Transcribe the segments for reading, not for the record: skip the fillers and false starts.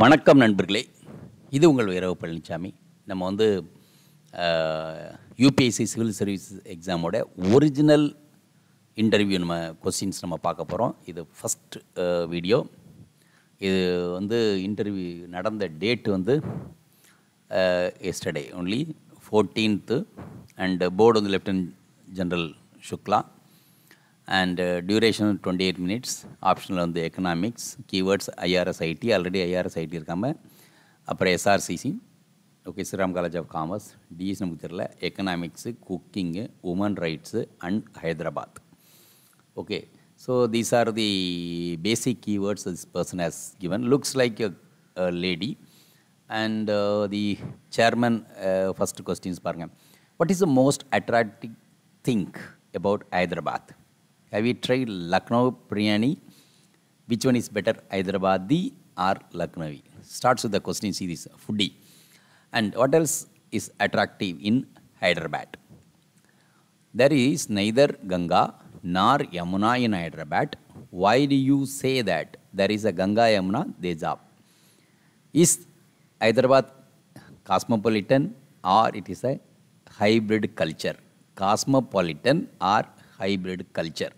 வணக்கம் நண்பர்களே, இது உங்கள் வீரவ பழனிசாமி. நம்ம யூபிஎஸ்சி சிவில் சர்வீஸ் எக்ஸாமோட ஒரிஜினல் இன்டர்வியூ கொஸ்டின்ஸ் நம்ம பார்க்க போகிறோம். இது ஃபஸ்ட் வீடியோ. இது இன்டர்வியூ நடந்த date yesterday only 14th and board lieutenant general Shukla and duration 28 minutes. Optional economics, keywords IRSIT, already IRSIT irukama. Apra SRCC, okay, Sriram College of Commerce, DS namakku therilla, economics, cooking, women rights and Hyderabad. Okay, so these are the basic keywords this person has given. Looks like a lady. And the chairman, first questions paranga. What is the most attractive thing about Hyderabad? Have you tried Lucknow biryani? Which one is better, Hyderabadi or Lucknowi? Starts with the question series, foodie. And what else is attractive in Hyderabad? There is neither Ganga nor Yamuna in Hyderabad. Why do you say that there is a Ganga Yamuna Dejab? Is Hyderabad cosmopolitan or it is a hybrid culture? Cosmopolitan or hybrid culture.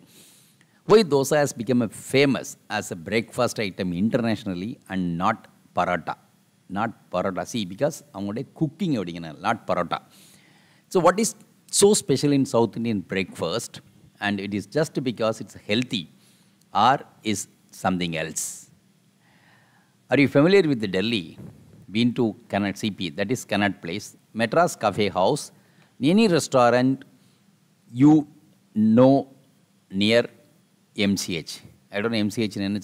Why dosa has become famous as a breakfast item internationally and not paratha? Not paratha. See, because avangode cooking not paratha. So what is so special in South Indian breakfast? And it is just because it's healthy or is something else? Are you familiar with the Delhi? Been to Connaught CP, that is Connaught Place, Madras Cafe House, any restaurant you know near MCH. I don't know MCH in any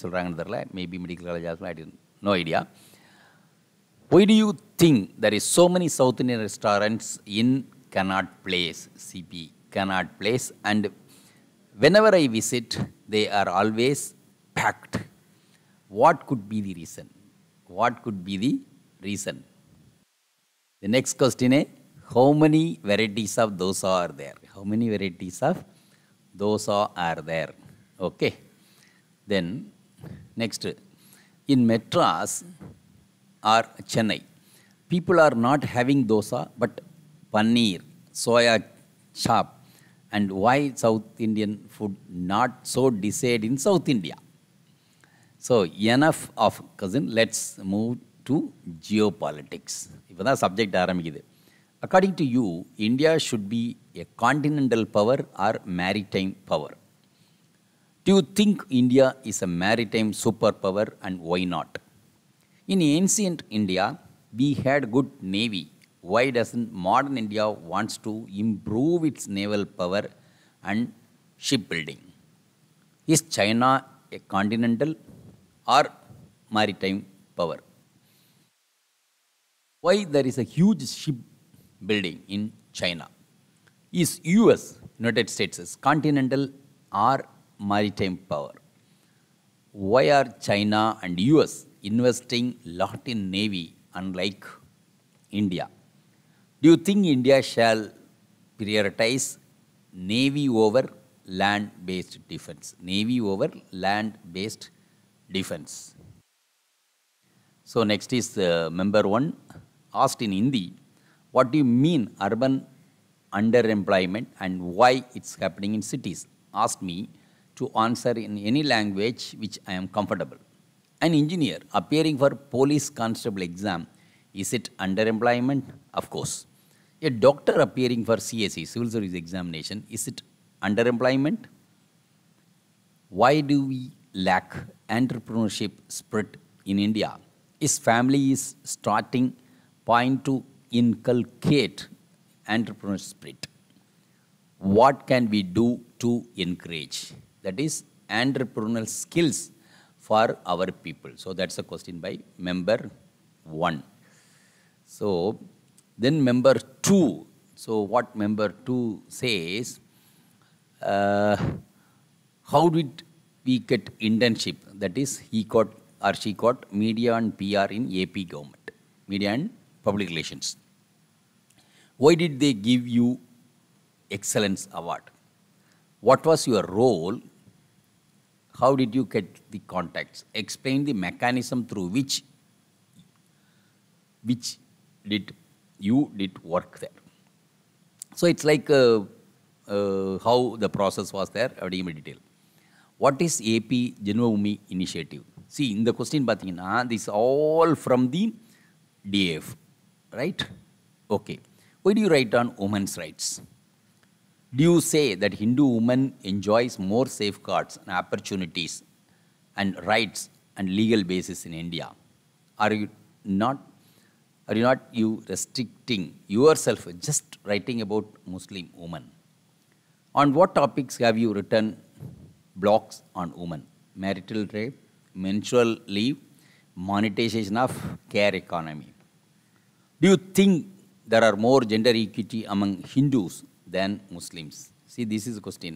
maybe medical college as well. I didn't, no idea. Why do you think there is so many South Indian restaurants in Connaught Place, CP, Connaught Place, and whenever I visit, they are always packed? What could be the reason? What could be the reason? The next question is, how many varieties of dosa are there? How many varieties of dosa are there? Okay. Then next, in Madras or Chennai, people are not having dosa but paneer, soya chop. And why South Indian food not so desired in South India? So enough of cousin. Let's move to geopolitics. If that subject ஆரம்பிக்குது. According to you, India should be a continental power or maritime power? Do you think India is a maritime superpower, and why not? In ancient India, we had good navy. Why doesn't modern India wants to improve its naval power and shipbuilding? Is China a continental or maritime power? Why there is a huge shipbuilding in China? Is US, United States, is continental or maritime power? Why are China and US investing lot in navy unlike India? Do you think India shall prioritize navy over land-based defense? Navy over land-based defense. So next is member 1, asked in Hindi, what do you mean urban underemployment and why it's happening in cities? Asked me to answer in any language which I am comfortable. An engineer appearing for police constable exam, is it underemployment? Of course. A doctor appearing for CSE, civil service examination, is it underemployment? Why do we lack entrepreneurship spirit in India? His family is starting point to inculcate entrepreneurship spirit. What can we do to encourage? That is entrepreneurial skills for our people. So that's a question by member 1. So then member 2. So what member 2 says, how did we get internship? That is he got or she got media and PR in AP government. Media and public relations. Why did they give you excellence award? What was your role? How did you get the contacts? Explain the mechanism through which which did you did work there. So it's like how the process was there, in detail. What is AP Janmabhoomi initiative? See, in the question, this is all from the DAF, right? Okay. Why do you write on women's rights? Do you say that Hindu women enjoys more safeguards and opportunities and rights and legal basis in India? Are you not restricting yourself just writing about Muslim women? On what topics have you written blogs on women? Marital rape, menstrual leave, monetization of care economy. Do you think there are more gender equity among Hindus than Muslims? See, this is a question.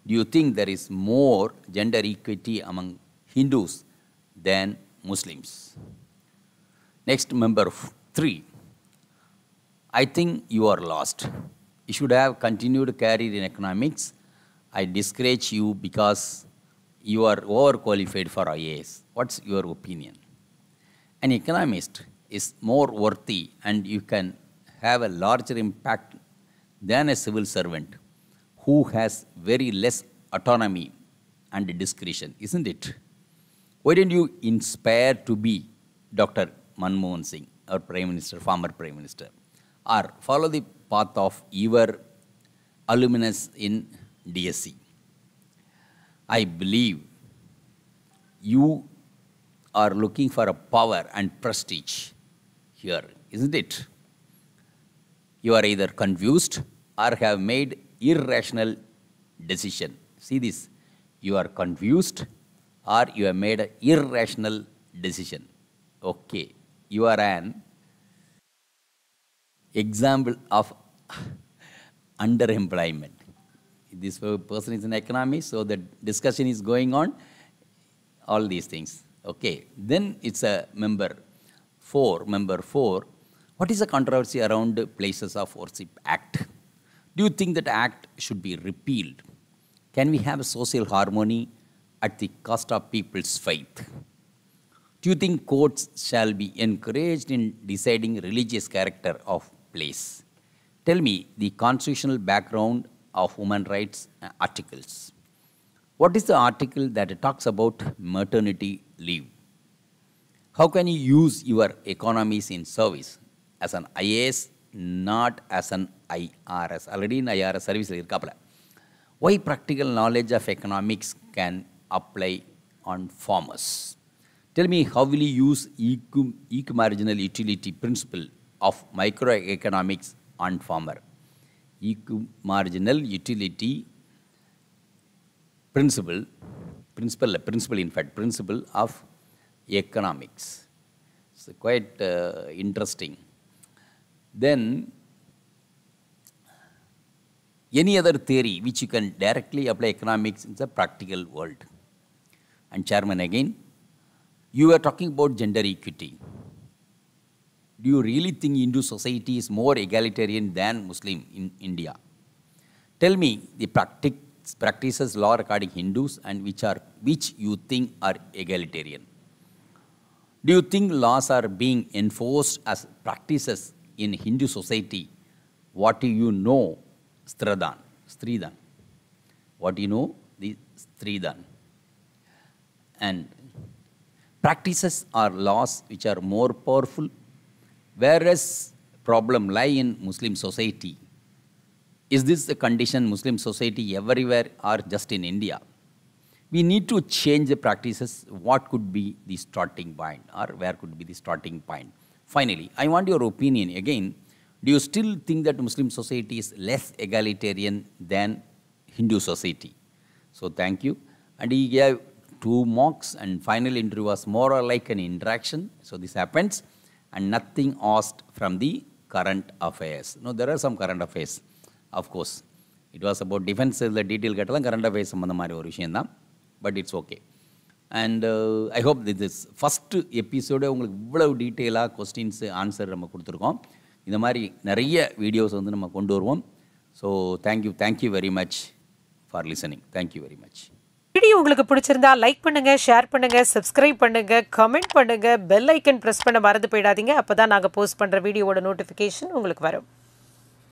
Do you think there is more gender equity among Hindus than Muslims? Next, member 3. I think you are lost. You should have continued career in economics. I discourage you because you are overqualified for IAS. What's your opinion? An economist is more worthy and you can have a larger impact than a civil servant who has very less autonomy and discretion, isn't it? Why don't you inspire to be Dr. Manmohan Singh, our Prime Minister, former Prime Minister, or follow the path of your alumnus in DSC? I believe you are looking for a power and prestige here, isn't it? You are either confused or have made irrational decision. See this. You are confused or you have made an irrational decision. Okay. You are an example of underemployment. This person is an economist, so the discussion is going on. All these things. Okay. Then it's a member 4. Member 4. What is the controversy around Places of Worship Act? Do you think that act should be repealed? Can we have social harmony at the cost of people's faith? Do you think courts shall be encouraged in deciding religious character of place? Tell me the constitutional background of human rights articles. What is the article that talks about maternity leave? How can you use your economies in service as an IAS, not as an IRS? Already in IRS service. Why practical knowledge of economics can apply on farmers? Tell me, how will you use equimarginal utility principle of microeconomics on farmer? Equimarginal utility principle of economics. It's quite interesting. Then, any other theory which you can directly apply economics in the practical world? And Chairman again, you are talking about gender equity. Do you really think Hindu society is more egalitarian than Muslim in India? Tell me the practices law regarding Hindus and which you think are egalitarian. Do you think laws are being enforced as practices in Hindu society? What do you know? Stridan. What do you know? The Stridan. And practices are laws which are more powerful, whereas problem lie in Muslim society. Is this the condition Muslim society everywhere or just in India? We need to change the practices. What could be the starting point or where could be the starting point? Finally, I want your opinion again. Do you still think that Muslim society is less egalitarian than Hindu society? So thank you. And he gave 2 marks and final interview was more or like an interaction. So this happens and nothing asked from the current affairs. No, there are some current affairs, of course. It was about defense, the detail current affairs, but it's okay. And I hope that this first episode உங்களுக்கு இவ்வளவு டீட்டெயிலாக questions answer நம்ம கொடுத்துருக்கோம். இந்த மாதிரி நிறைய videos வந்து நம்ம கொண்டு வருவோம். So thank you very much for listening. Thank you very much. Video உங்களுக்கு பிடிச்சிருந்தா லைக் பண்ணுங்க, ஷேர் பண்ணுங்க, சப்ஸ்கிரைப் பண்ணுங்க, கமெண்ட் பண்ணுங்க, பெல் ஐக்கன் பிரஸ் பண்ண மறந்து போயிடாதீங்க. அப்பதான் நாங்க போஸ்ட் பண்ற வீடியோவோட நோட்டிஃபிகேஷன் உங்களுக்கு வரும்.